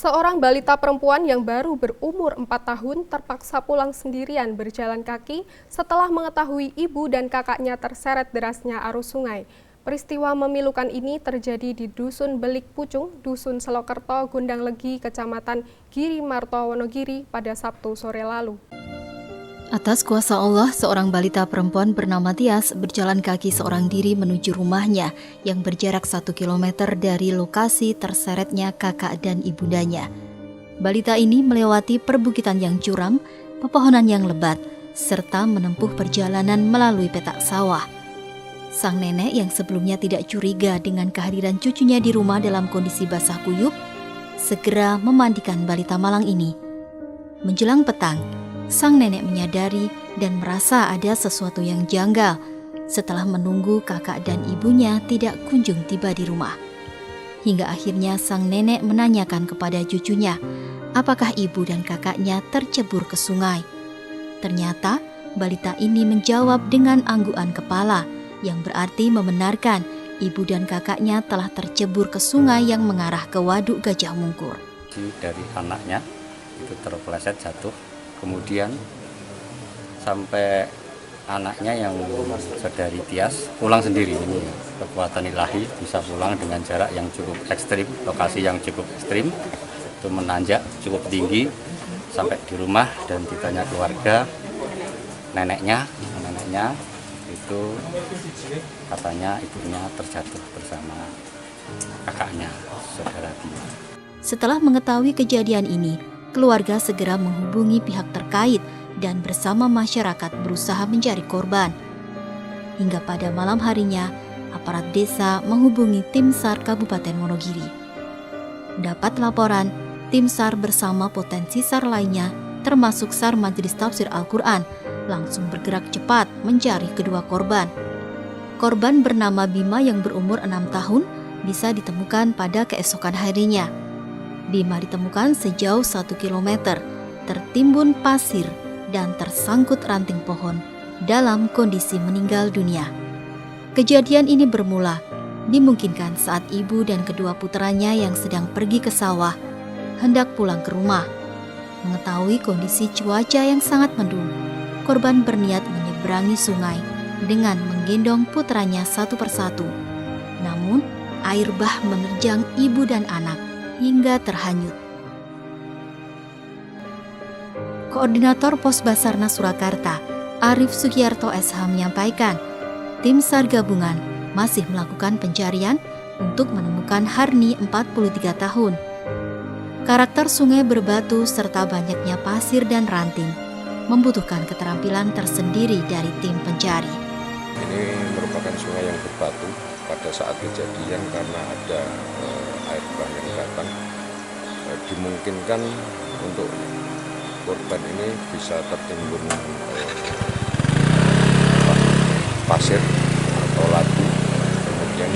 Seorang balita perempuan yang baru berumur 4 tahun terpaksa pulang sendirian berjalan kaki setelah mengetahui ibu dan kakaknya terseret derasnya arus sungai. Peristiwa memilukan ini terjadi di Dusun Belik Pucung, Dusun Selokerto, Gundang Legi, Kecamatan Giri Marto, Wonogiri pada Sabtu sore lalu. Atas kuasa Allah, seorang balita perempuan bernama Tias berjalan kaki seorang diri menuju rumahnya yang berjarak 1 km dari lokasi terseretnya kakak dan ibundanya. Balita ini melewati perbukitan yang curam, pepohonan yang lebat, serta menempuh perjalanan melalui petak sawah. Sang nenek yang sebelumnya tidak curiga dengan kehadiran cucunya di rumah dalam kondisi basah kuyup, segera memandikan balita malang ini. Menjelang petang, sang nenek menyadari dan merasa ada sesuatu yang janggal setelah menunggu kakak dan ibunya tidak kunjung tiba di rumah. Hingga akhirnya sang nenek menanyakan kepada cucunya apakah ibu dan kakaknya tercebur ke sungai. Ternyata balita ini menjawab dengan anggukan kepala yang berarti membenarkan ibu dan kakaknya telah tercebur ke sungai yang mengarah ke Waduk Gajah Mungkur. Dari anaknya itu terpeleset jatuh. Kemudian sampai anaknya yang saudari Tias pulang sendiri. Ini kekuatan ilahi, bisa pulang dengan jarak yang cukup ekstrim, lokasi yang cukup ekstrim, itu menanjak cukup tinggi sampai di rumah dan ditanya keluarga neneknya itu katanya ibunya terjatuh bersama kakaknya, saudara Tia. Setelah mengetahui kejadian ini, keluarga segera menghubungi pihak terkait dan bersama masyarakat berusaha mencari korban. Hingga pada malam harinya, aparat desa menghubungi tim SAR Kabupaten Wonogiri. Dapat laporan, tim SAR bersama potensi SAR lainnya, termasuk SAR Majelis Tafsir Al-Quran, langsung bergerak cepat mencari kedua korban. Korban bernama Bima yang berumur 6 tahun bisa ditemukan pada keesokan harinya. Bima ditemukan sejauh 1 km, tertimbun pasir dan tersangkut ranting pohon dalam kondisi meninggal dunia. Kejadian ini bermula dimungkinkan saat ibu dan kedua putranya yang sedang pergi ke sawah hendak pulang ke rumah. Mengetahui kondisi cuaca yang sangat mendung, korban berniat menyeberangi sungai dengan menggendong putranya satu persatu. Namun, air bah menerjang ibu dan anak hingga terhanyut. Koordinator Pos Basarnas Surakarta, Arif Sugiarto SH menyampaikan, tim SAR gabungan masih melakukan pencarian untuk menemukan Harni 43 tahun. Karakter sungai berbatu serta banyaknya pasir dan ranting membutuhkan keterampilan tersendiri dari tim pencari. Ini merupakan sungai yang berbatu pada saat kejadian karena ada air bah yang datang. Dimungkinkan untuk korban ini bisa tertimbun pasir atau latu. Kemudian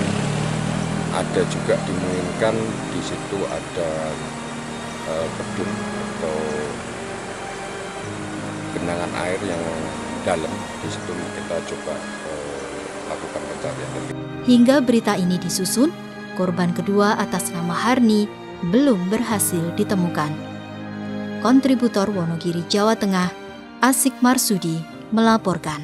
ada juga dimungkinkan di situ ada gedung atau genangan air yang dalam. Di situ kita coba lakukan pencarian. Hingga berita ini disusun, korban kedua atas nama Harni belum berhasil ditemukan. Kontributor Wonogiri, Jawa Tengah, Asik Marsudi melaporkan.